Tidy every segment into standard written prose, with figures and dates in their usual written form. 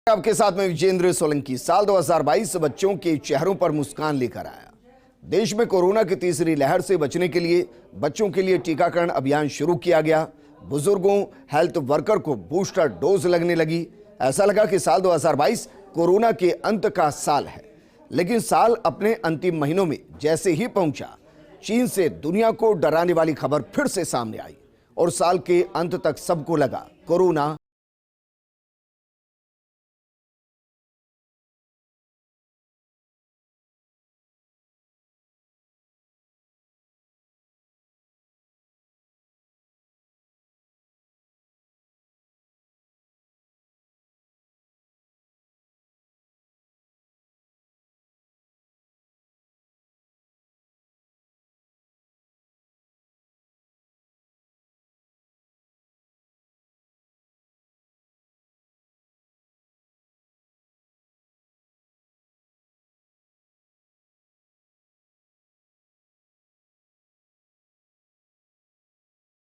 आपके साथ में विजेंद्र सोलंकी। साल 2022 बच्चों के चेहरों पर मुस्कान लेकर आया। देश में कोरोना की तीसरी लहर से बचने के लिए बच्चों के लिए टीकाकरण अभियान शुरू किया गया। बुजुर्गों, हेल्थ वर्कर को बूस्टर डोज लगने लगी। ऐसा लगा कि साल 2022 कोरोना के अंत का साल है, लेकिन साल अपने अंतिम महीनों में जैसे ही पहुंचा, चीन से दुनिया को डराने वाली खबर फिर से सामने आई और साल के अंत तक सबको लगा कोरोना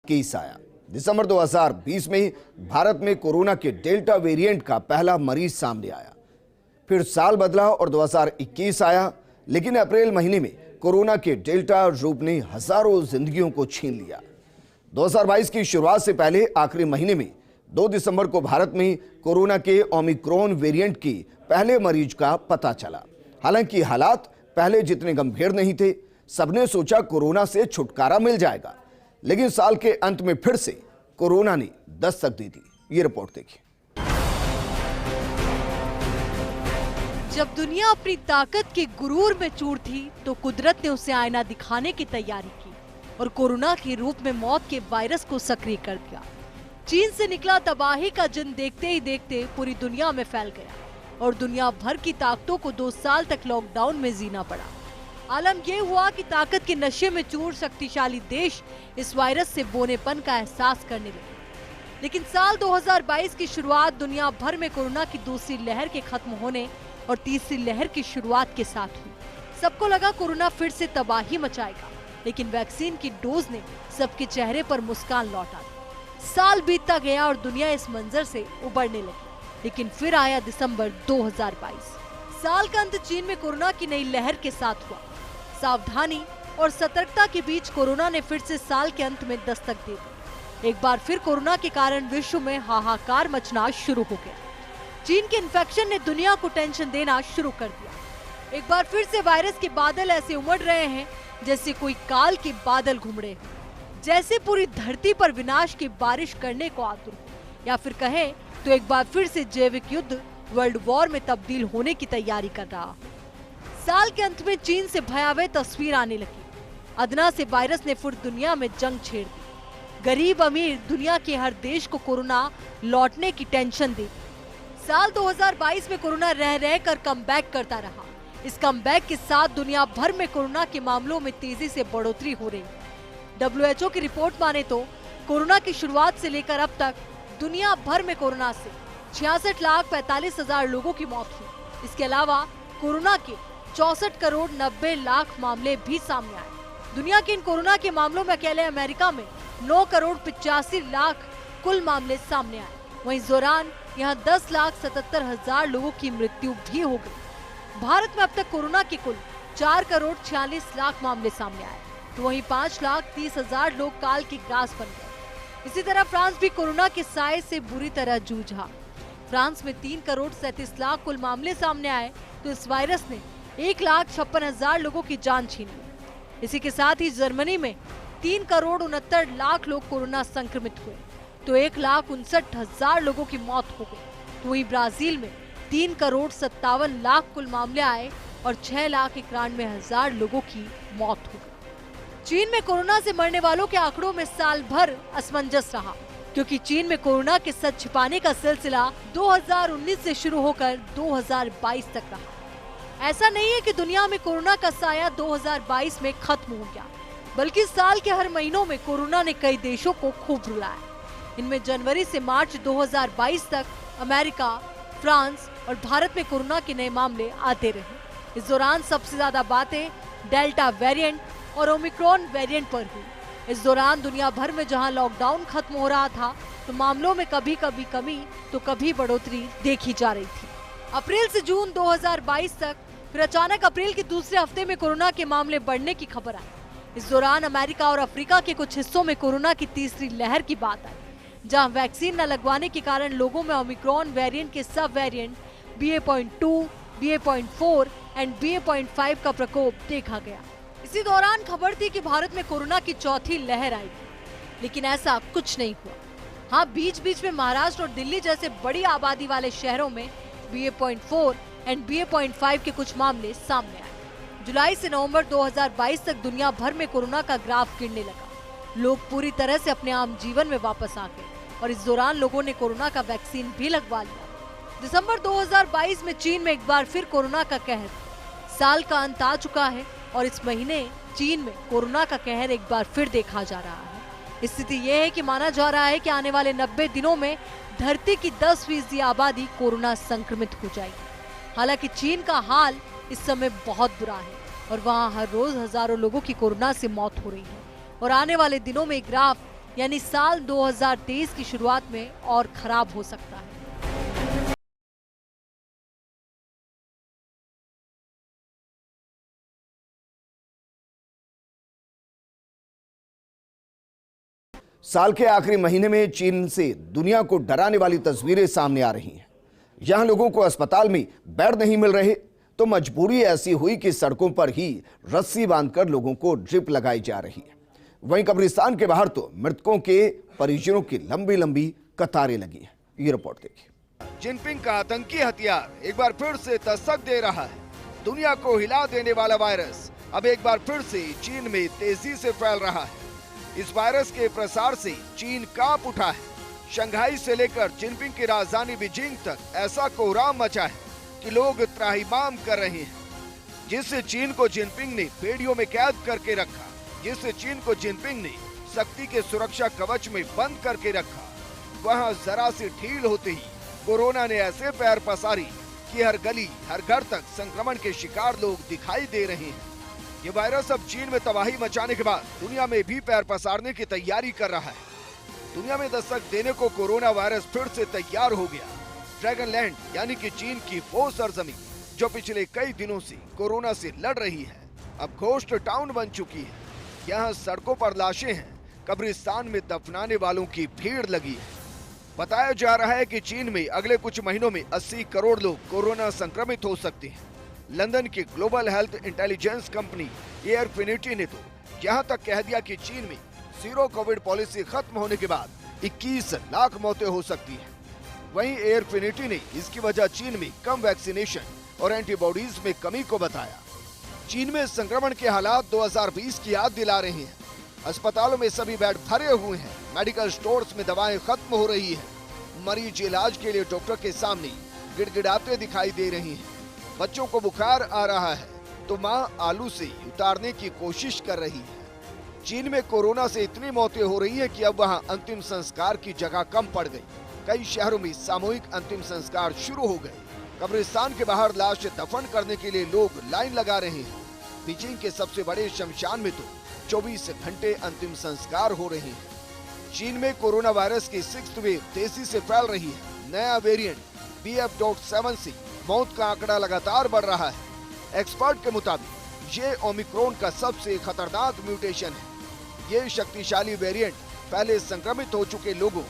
केस आया। दिसंबर 2020 में भारत में कोरोना के डेल्टा वेरिएंट का पहला मरीज सामने आया। फिर साल बदला और 2021 आया, लेकिन अप्रैल महीने में कोरोना के डेल्टा रूप ने हजारों जिंदगियों को छीन लिया। 2022 की शुरुआत से पहले आखिरी महीने में 2 दिसंबर को भारत में कोरोना के ओमिक्रॉन वेरिएंट की पहले मरीज का पता चला। हालांकि हालात पहले जितने गंभीर नहीं थे। सबने सोचा कोरोना से छुटकारा मिल जाएगा, लेकिन साल के अंत में फिर से कोरोना ने दस्तक दी थी। ये रिपोर्ट देखिए। जब दुनिया अपनी ताकत के गुरूर में चूर थी, तो कुदरत ने उसे आईना दिखाने की तैयारी की और कोरोना के रूप में मौत के वायरस को सक्रिय कर दिया। चीन से निकला तबाही का जन देखते ही देखते पूरी दुनिया में फैल गया और दुनिया भर की ताकतों को 2 साल तक लॉकडाउन में जीना पड़ा। आलम यह हुआ कि ताकत के नशे में चूर शक्तिशाली देश इस वायरस से बोनेपन का एहसास करने लगे। लेकिन साल 2022 की शुरुआत दुनिया भर में कोरोना की दूसरी लहर के खत्म होने और तीसरी लहर की शुरुआत के साथ हुई। सबको लगा कोरोना फिर से तबाही मचाएगा, लेकिन वैक्सीन की डोज ने सबके चेहरे पर मुस्कान लौटा दी। साल बीतता गया और दुनिया इस मंजर से उबरने लगी। लेकिन फिर आया दिसंबर 2022। साल का अंत चीन में कोरोना की नई लहर के साथ हुआ। सावधानी और सतर्कता के बीच कोरोना ने फिर से साल के अंत में दस्तक दे दी। एक बार फिर कोरोना के कारण विश्व में हाहाकार मचना शुरू हो गया। चीन के इन्फेक्शन ने दुनिया को टेंशन देना शुरू कर दिया। एक बार फिर से वायरस के बादल ऐसे उमड़ रहे हैं जैसे कोई काल के बादल घूम रहे हैं, जैसे पूरी धरती पर विनाश की बारिश करने को आतुर हो, या फिर कहें तो एक बार फिर से जैविक युद्ध वर्ल्ड वॉर में तब्दील होने की तैयारी कर रहा। साल के अंत में चीन से भयावह तस्वीर आने लगी। अदना से वायरस ने पूरी दुनिया में जंग छेड़ दी। गरीब अमीर दुनिया के हर देश को कोरोना लौटने की टेंशन दी। साल 2022 में कोरोना रह रहकर कमबैक करता रहा। इस कमबैक के साथ दुनिया भर में कोरोना के मामलों में तेजी से बढ़ोतरी हो रही। WHO की रिपोर्ट माने तो कोरोना की शुरुआत से लेकर अब तक दुनिया भर में कोरोना से 66,45,000 लोगों की मौत हुई। इसके अलावा कोरोना के 64 करोड़ 90 लाख मामले भी सामने आए। दुनिया के इन कोरोना के मामलों में अकेले अमेरिका में 9 करोड़ 85 लाख कुल मामले सामने आए। वहीं इस दौरान यहाँ 10,77,000 लोगों की मृत्यु भी हो गई। भारत में अब तक कोरोना के कुल 4 करोड़ 46 लाख मामले सामने आए, तो वहीं 5,30,000 लोग काल के ग्रास बन गए। इसी तरह फ्रांस भी कोरोना के साए से बुरी तरह जूझा। फ्रांस में 3 करोड़ 37 लाख कुल मामले सामने आए, तो इस वायरस ने 1,56,000 लोगों की जान छीन ली। इसी के साथ ही जर्मनी में 3 करोड़ 69 लाख लोग कोरोना संक्रमित हुए, तो 1,59,000 लोगों की मौत हो गई। तो वहीं ब्राजील में 3 करोड़ 57 लाख कुल मामले आए और 6,91,000 लोगों की मौत हो गई। चीन में कोरोना से मरने वालों के आंकड़ों में साल भर असमंजस रहा, क्योंकि चीन में कोरोना के सच छिपाने का सिलसिला 2019 से शुरू होकर 2022 तक रहा। ऐसा नहीं है कि दुनिया में कोरोना का साया 2022 में खत्म हो गया, बल्कि साल के हर महीनों में कोरोना ने कई देशों को खूब रुलाया। इनमें जनवरी से मार्च 2022 तक अमेरिका, फ्रांस और भारत में कोरोना के नए मामले आते रहे। इस दौरान सबसे ज्यादा बातें डेल्टा वेरिएंट और ओमिक्रॉन वेरिएंट पर हुई। इस दौरान दुनिया भर में जहां लॉकडाउन खत्म हो रहा था, तो मामलों में कभी कभी कमी तो कभी बढ़ोतरी देखी जा रही थी। अप्रैल से जून 2022 तक, फिर अचानक अप्रैल के दूसरे हफ्ते में कोरोना के मामले बढ़ने की खबर आई। इस दौरान अमेरिका और अफ्रीका के कुछ हिस्सों में कोरोना की तीसरी लहर की बात आई, जहां वैक्सीन न लगवाने के कारण लोगों में ओमिक्रॉन वेरिएंट के सब variant BA.2, BA.4 and BA.5 का प्रकोप देखा गया। इसी दौरान खबर थी कि भारत में कोरोना की चौथी लहर आएगी, लेकिन ऐसा कुछ नहीं हुआ। हाँ, बीच बीच में महाराष्ट्र और दिल्ली जैसे बड़ी आबादी वाले शहरों में BA.4 एंड BA.5 के कुछ मामले सामने आए। जुलाई से नवंबर 2022 तक दुनिया भर में कोरोना का ग्राफ गिरने लगा। लोग पूरी तरह से अपने आम जीवन में वापस आ गए और इस दौरान लोगों ने कोरोना का वैक्सीन भी लगवा लिया। दिसंबर 2022 में चीन में एक बार फिर कोरोना का कहर। साल का अंत आ चुका है और इस महीने चीन में कोरोना का कहर एक बार फिर देखा जा रहा है। स्थिति यह है कि माना जा रहा है कि आने वाले 90 दिनों में धरती की 10% आबादी कोरोना संक्रमित हो जाएगी। हालांकि चीन का हाल इस समय बहुत बुरा है और वहां हर रोज हजारों लोगों की कोरोना से मौत हो रही है और आने वाले दिनों में ग्राफ यानी साल 2023 की शुरुआत में और खराब हो सकता है। साल के आखिरी महीने में चीन से दुनिया को डराने वाली तस्वीरें सामने आ रही हैं। यहां लोगों को अस्पताल में बेड नहीं मिल रहे तो मजबूरी ऐसी हुई कि सड़कों पर ही रस्सी बांधकर लोगों को ड्रिप लगाई जा रही है। वहीं कब्रिस्तान के बाहर तो मृतकों के परिजनों की लंबी लंबी कतारें लगी हैं। ये रिपोर्ट देखिए। जिनपिंग का आतंकी हथियार एक बार फिर से दस्तक दे रहा है। दुनिया को हिला देने वाला वायरस अब एक बार फिर से चीन में तेजी से फैल रहा है। इस वायरस के प्रसार से चीन कांप उठा है। शंघाई से लेकर जिनपिंग की राजधानी बीजिंग तक ऐसा कोहराम मचा है कि लोग त्राहिमाम कर रहे हैं। जिससे चीन को जिनपिंग ने बेड़ियों में कैद करके रखा, जिससे चीन को जिनपिंग ने सख्ती के सुरक्षा कवच में बंद करके रखा, वहां जरा सी ढील होते ही कोरोना ने ऐसे पैर पसारी कि हर गली हर घर तक संक्रमण के शिकार लोग दिखाई दे रहे हैं। ये वायरस अब चीन में तबाही मचाने के बाद दुनिया में भी पैर पसारने की तैयारी कर रहा है। दुनिया में दस्तक देने को कोरोना वायरस फिर से तैयार हो गया। ड्रैगनलैंड यानी कि चीन की वो सरजमीन जो पिछले कई दिनों से कोरोना से लड़ रही है, अब घोस्ट टाउन बन चुकी है। यहाँ सड़कों पर लाशें हैं, कब्रिस्तान में दफनाने वालों की भीड़ लगी है। बताया जा रहा है कि चीन में अगले कुछ महीनों में 80 करोड़ लोग कोरोना संक्रमित हो सकते हैं। लंदन की global health intelligence company Airfinity ने तो यहाँ तक कह दिया कि चीन में जीरो कोविड पॉलिसी खत्म होने के बाद 21 लाख मौतें हो सकती हैं। वहीं एयरफिनिटी ने इसकी वजह चीन में कम वैक्सीनेशन और एंटीबॉडीज में कमी को बताया। चीन में संक्रमण के हालात 2020 की याद दिला रहे हैं। अस्पतालों में सभी बेड भरे हुए हैं, मेडिकल स्टोर्स में दवाएं खत्म हो रही हैं। मरीज इलाज के लिए डॉक्टर के सामने गिड़गिड़ाते दिखाई दे रही हैं। बच्चों को बुखार आ रहा है तो मां आलू से उतारने की कोशिश कर रही है। चीन में कोरोना से इतनी मौतें हो रही है कि अब वहां अंतिम संस्कार की जगह कम पड़ गई। कई शहरों में सामूहिक अंतिम संस्कार शुरू हो गए। कब्रिस्तान के बाहर लाश दफन करने के लिए लोग लाइन लगा रहे हैं। बीजिंग के सबसे बड़े शमशान में तो 24 घंटे अंतिम संस्कार हो रहे हैं। चीन में कोरोना वायरस की 6th वेव तेजी से फैल रही है। नया वेरिएंट BF.7 से मौत का आंकड़ा लगातार बढ़ रहा है। एक्सपर्ट के मुताबिक ये ओमिक्रॉन का सबसे खतरनाक म्यूटेशन है। ये शक्तिशाली वेरिएंट पहले संक्रमित हो चुके लोगों,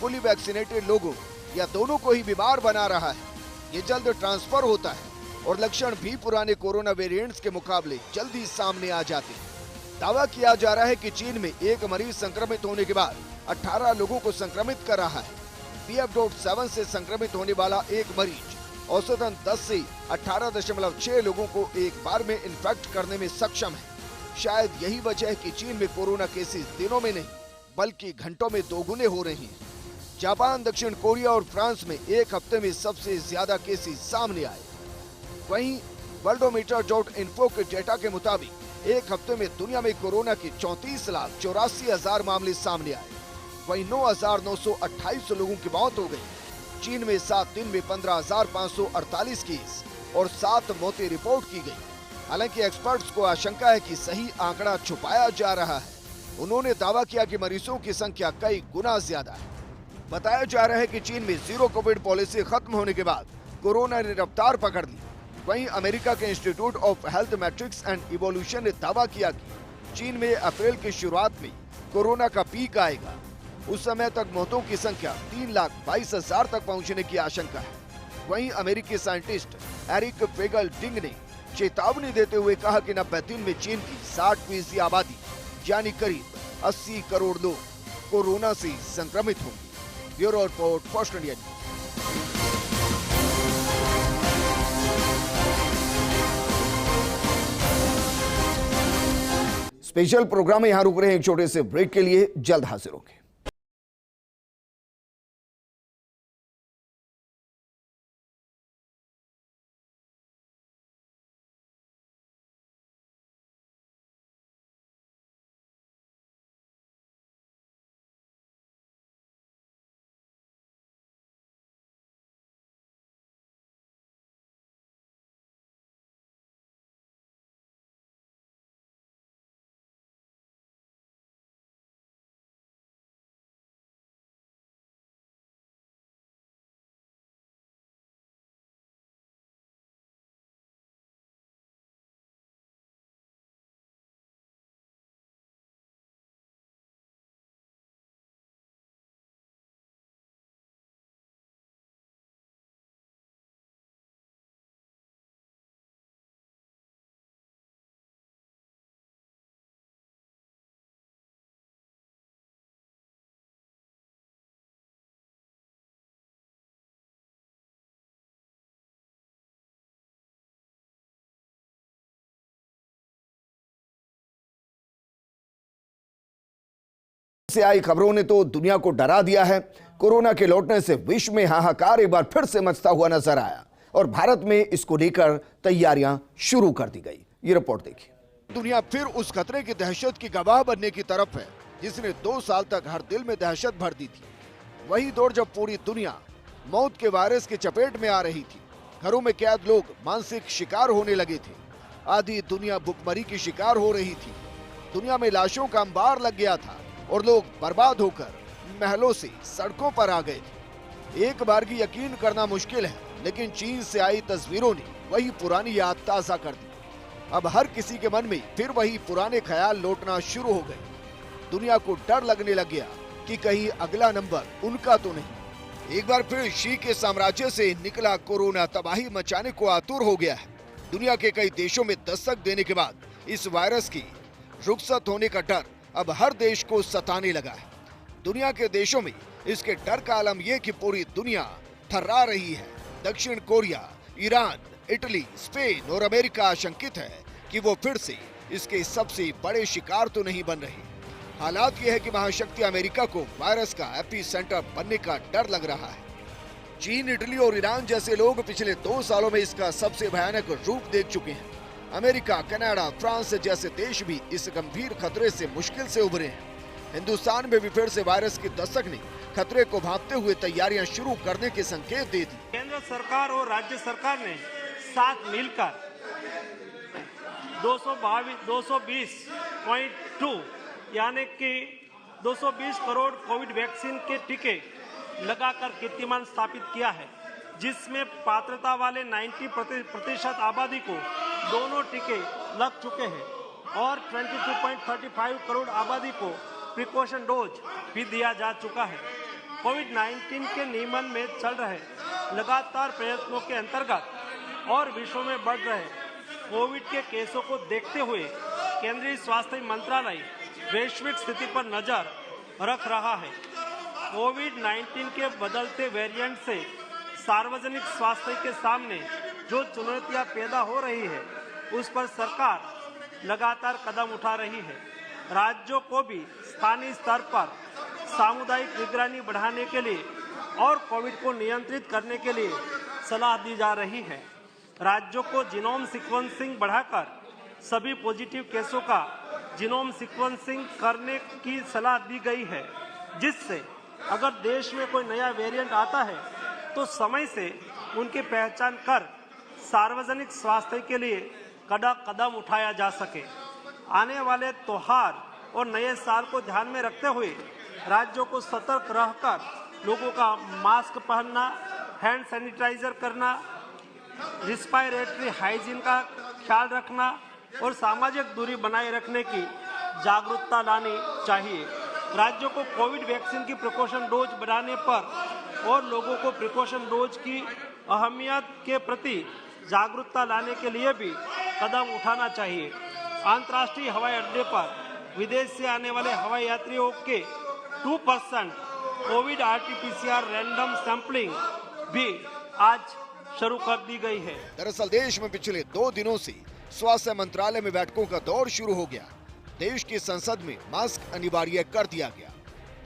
फुली वैक्सीनेटेड लोगों या दोनों को ही बीमार बना रहा है। ये जल्द ट्रांसफर होता है और लक्षण भी पुराने कोरोना वेरिएंट्स के मुकाबले जल्दी सामने आ जाते हैं। दावा किया जा रहा है कि चीन में एक मरीज संक्रमित होने के बाद 18 लोगों को संक्रमित कर रहा है। BF.7 से संक्रमित होने वाला एक मरीज औसतन 10 से 18.6 लोगों को एक बार में इन्फेक्ट करने में सक्षम है। शायद यही वजह है कि चीन में कोरोना केसेस दिनों में नहीं बल्कि घंटों में दोगुने हो रहे हैं। जापान, दक्षिण कोरिया और फ्रांस में एक हफ्ते में सबसे ज्यादा केसेस सामने आए। वहीं वर्ल्डोमीटर.info के डेटा के मुताबिक एक हफ्ते में दुनिया में कोरोना के 34,84,000 मामले सामने आए। वहीं 9,928 लोगों की मौत हो गई। चीन में 7 दिन में 15,548 केस और 7 मौतें रिपोर्ट की गई। हालांकि एक्सपर्ट्स को आशंका है कि सही आंकड़ा छुपाया जा रहा है। उन्होंने दावा किया कि मरीजों की संख्या कई गुना ज्यादा है। बताया जा रहा है कि चीन में जीरो कोविड पॉलिसी खत्म होने के बाद कोरोना ने रफ्तार पकड़ ली। वहीं अमेरिका के institute of health matrix and evolution ने दावा किया कि चीन में अप्रैल की शुरुआत में कोरोना का पीक आएगा। उस समय तक मौतों की संख्या 3,22,000 तक पहुंचने की आशंका है। वहीं अमेरिकी साइंटिस्ट एरिक फेगल-डिंग ने चेतावनी देते हुए कहा कि 90 दिन में चीन की 60% आबादी यानी करीब 80 करोड़ लोग कोरोना से संक्रमित होंगे। Bureau report, first India news. Special program में यहां रुक रहे हैं एक छोटे से ब्रेक के लिए, जल्द हाजिर होंगे। से आई खबरों ने तो दुनिया को डरा दिया है। कोरोना के लौटने से विश्व में हाहाकार एक बार फिर से मचता हुआ नजर आया और भारत में इसको लेकर तैयारियां शुरू कर दी गई। ये रिपोर्ट देखिए। दुनिया फिर उस खतरे की दहशत की गवाह बनने की तरफ है जिसने 2 साल तक हर दिल में दहशत भर दी थी। वही दौर जब पूरी दुनिया मौत के वायरस की चपेट में आ रही थी। घरों में कैद लोग मानसिक शिकार होने लगे थे। आधी दुनिया भुखमरी की शिकार हो रही थी। दुनिया में लाशों का अंबार लग गया था और लोग बर्बाद होकर महलों से सड़कों पर आ गए थे। एक बार की यकीन करना मुश्किल है, लेकिन चीन से आई तस्वीरों ने वही पुरानी याद ताजा कर दी। अब हर किसी के मन में फिर वही पुराने ख्याल लौटना शुरू हो गए। दुनिया को डर लगने लग गया कि कहीं अगला नंबर उनका तो नहीं। एक बार फिर शी के साम्राज्य से निकला कोरोना तबाही मचाने को आतुर हो गया है। दुनिया के कई देशों में दस्तक देने के बाद इस वायरस की रुखसत होने का डर अब हर देश को सताने लगा है। दुनिया के देशों में इसके डर का आलम यह कि पूरी दुनिया थर्रा रही है। दक्षिण कोरिया, ईरान, इटली, स्पेन और अमेरिका आशंकित है कि वो फिर से इसके सबसे बड़े शिकार तो नहीं बन रहे। हालात यह है कि महाशक्ति अमेरिका को वायरस का एपी सेंटर बनने का डर लग रहा है। चीन, इटली और ईरान जैसे लोग पिछले 2 सालों में इसका सबसे भयानक रूप देख चुके हैं। अमेरिका, कनाडा, फ्रांस जैसे देश भी इस गंभीर खतरे से मुश्किल से उभरे हैं। हिंदुस्तान में भी फिर से वायरस की दस्तक ने खतरे को भांपते हुए तैयारियां शुरू करने के संकेत दे दी। केंद्र सरकार और राज्य सरकार ने साथ मिलकर 220.2 यानी कि 220 करोड़ कोविड वैक्सीन के टीके लगाकर कीर्तिमान स्थापित किया है, जिसमें पात्रता वाले 90% आबादी को दोनों टीके लग चुके हैं और 22.35 करोड़ आबादी को प्रिकॉशन डोज भी दिया जा चुका है। कोविड-19 के नियमन में चल रहे लगातार प्रयत्नों के अंतर्गत और विश्व में बढ़ रहे कोविड के केसों को देखते हुए केंद्रीय स्वास्थ्य मंत्रालय वैश्विक स्थिति पर नजर रख रहा है। कोविड-19 के बदलते वेरिएंट से सार्वजनिक स्वास्थ्य के सामने जो चुनौतियां पैदा हो रही है, उस पर सरकार लगातार कदम उठा रही है। राज्यों को भी स्थानीय स्तर पर सामुदायिक निगरानी बढ़ाने के लिए और कोविड को नियंत्रित करने के लिए सलाह दी जा रही है। राज्यों को जीनोम सीक्वेंसिंग बढ़ाकर सभी पॉजिटिव केसों का जीनोम सीक्वेंसिंग करने की सलाह दी गई है, जिससे अगर देश में कोई नया वेरिएंट आता है तो समय से उनकी पहचान कर सार्वजनिक स्वास्थ्य के लिए कड़ा कदम उठाया जा सके। आने वाले त्योहार और नए साल को ध्यान में रखते हुए राज्यों को सतर्क रहकर लोगों का मास्क पहनना, हैंड सैनिटाइजर करना, रिस्पायरेटरी हाइजीन का ख्याल रखना और सामाजिक दूरी बनाए रखने की जागरूकता लानी चाहिए। राज्यों को कोविड वैक्सीन की प्रिकॉशन डोज बढ़ाने पर और लोगों को प्रिकॉशन डोज की अहमियत के प्रति जागरूकता लाने के लिए भी कदम उठाना चाहिए। अंतर्राष्ट्रीय हवाई अड्डे पर विदेश से आने वाले हवाई यात्रियों के 2% कोविड RT-PCR रैंडम सैंपलिंग भी आज शुरू कर दी गई है। दरअसल देश में पिछले 2 दिनों से स्वास्थ्य मंत्रालय में बैठकों का दौर शुरू हो गया। देश की संसद में मास्क अनिवार्य कर दिया गया।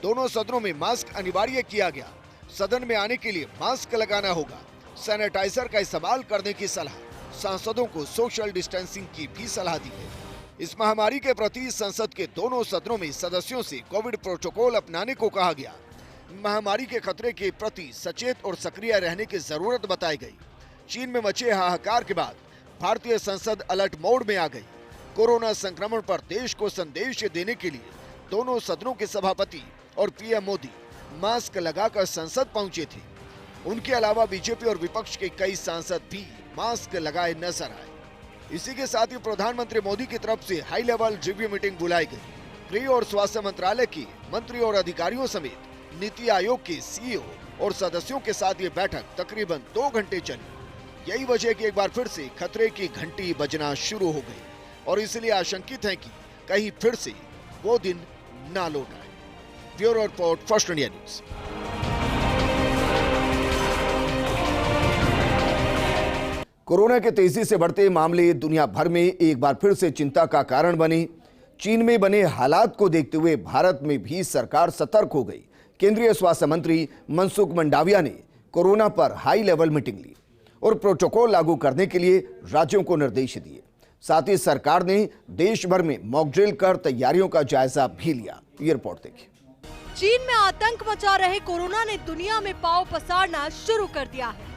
दोनों सदनों में मास्क अनिवार्य किया गया। सदन में आने के लिए मास्क लगाना होगा। सैनिटाइजर का इस्तेमाल करने की सलाह। सांसदों को सोशल डिस्टेंसिंग की भी सलाह दी है। इस महामारी के प्रति संसद के दोनों सदनों में सदस्यों से कोविड प्रोटोकॉल अपनाने को कहा गया। महामारी के खतरे के प्रति सचेत और सक्रिय रहने की जरूरत बताई गई। चीन में मचे हाहाकार के बाद भारतीय संसद अलर्ट मोड में आ गई। कोरोना संक्रमण पर देश को संदेश देने के लिए दोनों सदनों के सभापति और पीएम मोदी मास्क लगाकर संसद पहुंचे थे। उनके अलावा बीजेपी और विपक्ष के कई सांसद भी मास्क लगाए नजर आए। इसी के साथ ही प्रधानमंत्री मोदी की तरफ से हाई लेवल रिव्यू मीटिंग बुलाई गई। गृह और स्वास्थ्य मंत्रालय के मंत्री और अधिकारियों समेत नीति आयोग के सीईओ और सदस्यों के साथ ये बैठक तकरीबन 2 घंटे चली। यही वजह कि एक बार फिर से खतरे की घंटी बजना शुरू हो गई और इसलिए आशंकित है कि कहीं फिर से वो दिन ना लौट आए। Bureau report, first India news. Corona के तेजी से बढ़ते मामले दुनिया भर में एक बार फिर से चिंता का कारण बने। चीन में बने हालात को देखते हुए भारत में भी सरकार सतर्क हो गई। केंद्रीय स्वास्थ्य मंत्री मनसुख मंडाविया ने कोरोना पर हाई लेवल मीटिंग ली और प्रोटोकॉल लागू करने के लिए राज्यों को निर्देश दिए। साथ ही सरकार ने देश भर में मॉक ड्रिल कर तैयारियों का जायजा भी लिया। ये रिपोर्ट देखिए। चीन में आतंक मचा रहे कोरोना ने दुनिया में पांव पसारना शुरू कर दिया है।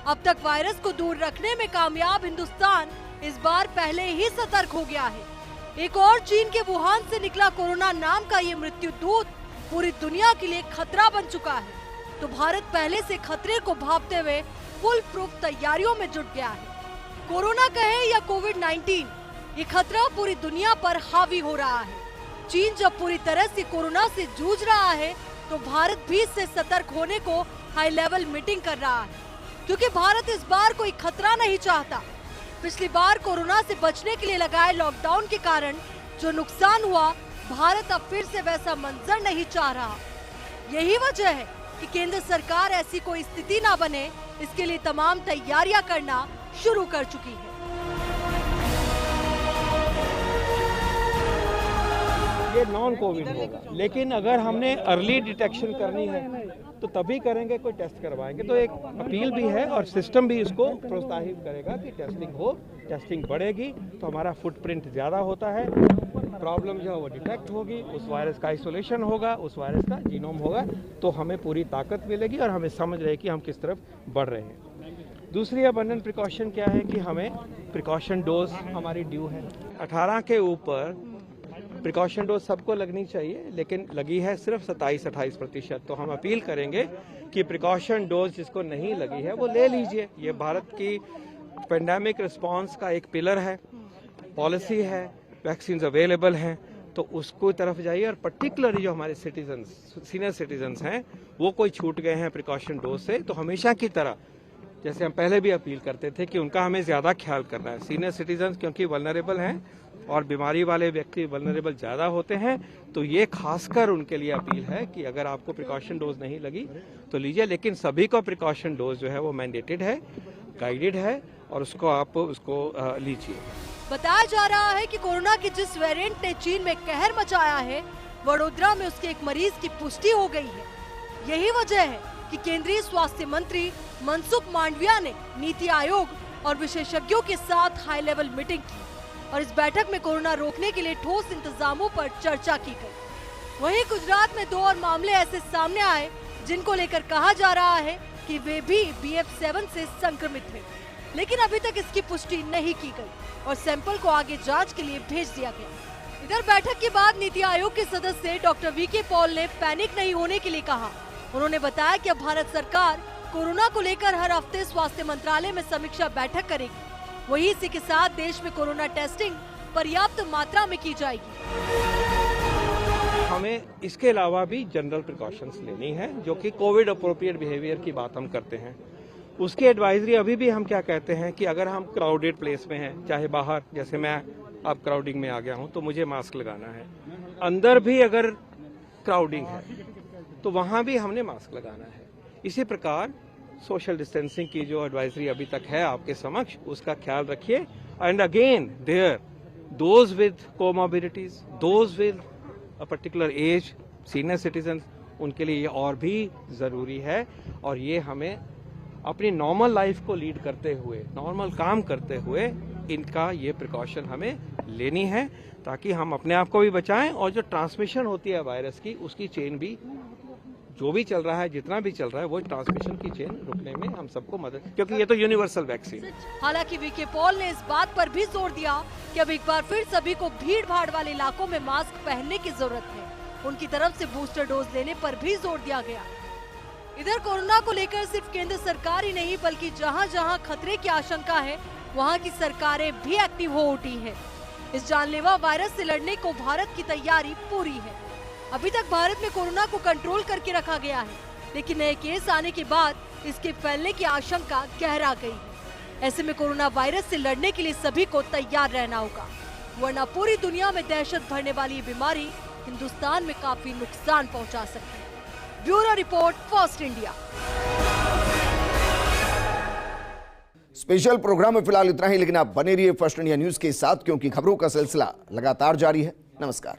अब तक वायरस को दूर रखने में कामयाब हिंदुस्तान इस बार पहले ही सतर्क हो गया है। एक और चीन के वुहान से निकला कोरोना नाम का ये मृत्यु दूत पूरी दुनिया के लिए खतरा बन चुका है। तो भारत पहले से खतरे को भांपते हुए फुल प्रूफ तैयारियों में जुट गया है। कोरोना कहे या कोविड-19, ये खतरा पूरी दुनिया पर हावी हो रहा है। चीन जब पूरी तरह से कोरोना से जूझ रहा है तो भारत भी इससे सतर्क होने को हाई लेवल मीटिंग कर रहा है, क्योंकि भारत इस बार कोई खतरा नहीं चाहता। पिछली बार कोरोना से बचने के लिए लगाए लॉकडाउन के कारण जो नुकसान हुआ, भारत अब फिर से वैसा मंजर नहीं चाह रहा। यही वजह है कि केंद्र सरकार ऐसी कोई स्थिति ना बने, इसके लिए तमाम तैयारियां करना शुरू कर चुकी है। ये नॉन कोविड होगा, लेकिन अगर हमने अर्ली डिटेक्शन करनी है तो तभी करेंगे, कोई टेस्ट करवाएंगे। तो एक अपील भी है और सिस्टम भी इसको प्रोत्साहित करेगा कि टेस्टिंग हो। टेस्टिंग बढ़ेगी तो हमारा फुटप्रिंट ज़्यादा होता है, प्रॉब्लम जो है वो डिटेक्ट होगी, उस वायरस का आइसोलेशन होगा, उस वायरस का जीनोम होगा, तो हमें पूरी ताकत मिलेगी और हमें समझ रहे कि हम किस तरफ बढ़ रहे हैं। दूसरी अबंडेंट प्रिकॉशन क्या है कि हमें प्रिकॉशन डोज हमारी ड्यू है। 18 के ऊपर प्रिकॉशन डोज सबको लगनी चाहिए, लेकिन लगी है सिर्फ 27-28%। तो हम अपील करेंगे कि प्रिकॉशन डोज जिसको नहीं लगी है वो ले लीजिए। ये भारत की पेंडेमिक रिस्पांस का एक पिलर है, पॉलिसी है, वैक्सीन अवेलेबल हैं, तो उसको तरफ जाइए। और पर्टिकुलरली जो हमारे सिटीजन्स, सीनियर सिटीजन्स हैं, वो कोई छूट गए हैं प्रिकॉशन डोज से, तो हमेशा की तरह जैसे हम पहले भी अपील करते थे कि उनका हमें ज़्यादा ख्याल करना है। सीनियर सिटीजन्स क्योंकि वल्नरेबल हैं और बीमारी वाले व्यक्ति वल्नरेबल ज़्यादा होते हैं, तो ये खासकर उनके लिए अपील है कि अगर आपको प्रिकॉशन डोज नहीं लगी तो लीजिए, लेकिन सभी को प्रिकॉशन डोज जो है वो मैंडेटेड है, गाइडेड है, और उसको आप लीजिए। बताया जा रहा है कि कोरोना के जिस वेरिएंट ने चीन में कहर मचाया है, वडोदरा में उसके एक मरीज की पुष्टि हो गई है। यही वजह है कि केंद्रीय स्वास्थ्य मंत्री मनसुख मांडविया ने नीति आयोग और विशेषज्ञों के साथ हाई लेवल मीटिंग की और इस बैठक में कोरोना रोकने के लिए ठोस इंतजामों पर चर्चा की गई। वहीं गुजरात में 2 और मामले ऐसे सामने आए जिनको लेकर कहा जा रहा है कि वे भी BF7 से संक्रमित हैं, लेकिन अभी तक इसकी पुष्टि नहीं की गई और सैंपल को आगे जांच के लिए भेज दिया गया। इधर बैठक के बाद नीति आयोग के सदस्य डॉक्टर VK पॉल ने पैनिक नहीं होने के लिए कहा। उन्होंने बताया कि अब भारत सरकार कोरोना को लेकर हर हफ्ते स्वास्थ्य मंत्रालय में समीक्षा बैठक करेगी। वहीं इसी के साथ देश में कोरोना टेस्टिंग पर्याप्त मात्रा में की जाएगी। हमें इसके अलावा भी जनरल प्रिकॉशंस लेनी है, जो कि कोविड अप्रोप्रिएट बिहेवियर की बात हम करते हैं। उसकी एडवाइजरी अभी भी हम क्या कहते हैं कि अगर हम क्राउडेड प्लेस में हैं, चाहे बाहर, जैसे मैं अब क्राउडिंग में आ गया हूं, तो मुझे मास्क लगाना है। अंदर भी अगर क्राउडिंग है तो वहां भी हमने मास्क लगाना है। इसी प्रकार सोशल डिस्टेंसिंग की जो एडवाइजरी अभी तक है आपके समक्ष, उसका ख्याल रखिए। And again there those with comorbidities, those with a particular age, senior citizen, उनके लिए ये और भी जरूरी है। और ये हमें अपनी नॉर्मल लाइफ को लीड करते हुए, नॉर्मल काम करते हुए इनका ये प्रिकॉशन हमें लेनी है, ताकि हम अपने आप को भी बचाएं और जो ट्रांसमिशन होती है वायरस की, उसकी चेन भी, जो भी चल रहा है, जितना भी चल रहा है, वो ट्रांसमिशन की चेन रुकने में हम सबको मदद, क्योंकि ये तो यूनिवर्सल वैक्सीन है। हालांकि वीके पॉल ने इस बात पर भी जोर दिया कि अब एक बार फिर सभी को भीड़ भाड़ वाले इलाकों में मास्क पहनने की जरूरत है। उनकी तरफ से बूस्टर डोज लेने पर भी जोर दिया गया। इधर कोरोना को लेकर सिर्फ केंद्र सरकार ही नहीं, बल्कि जहां जहां खतरे की आशंका है, वहां की सरकारें भी एक्टिव हो उठी हैं। इस जानलेवा वायरस से लड़ने को भारत की तैयारी पूरी है। अभी तक भारत में कोरोना को कंट्रोल करके रखा गया है, लेकिन नए केस आने के बाद इसके फैलने की आशंका गहरा गई है। ऐसे में कोरोना वायरस से लड़ने के लिए सभी को तैयार रहना होगा, वरना पूरी दुनिया में दहशत भरने वाली ये बीमारी हिंदुस्तान में काफी नुकसान पहुंचा सकती है। Bureau report, first India. Special program में फिलहाल इतना ही, लेकिन आप बने रहिए फर्स्ट इंडिया न्यूज के साथ, क्योंकि खबरों का सिलसिला लगातार जारी है। नमस्कार।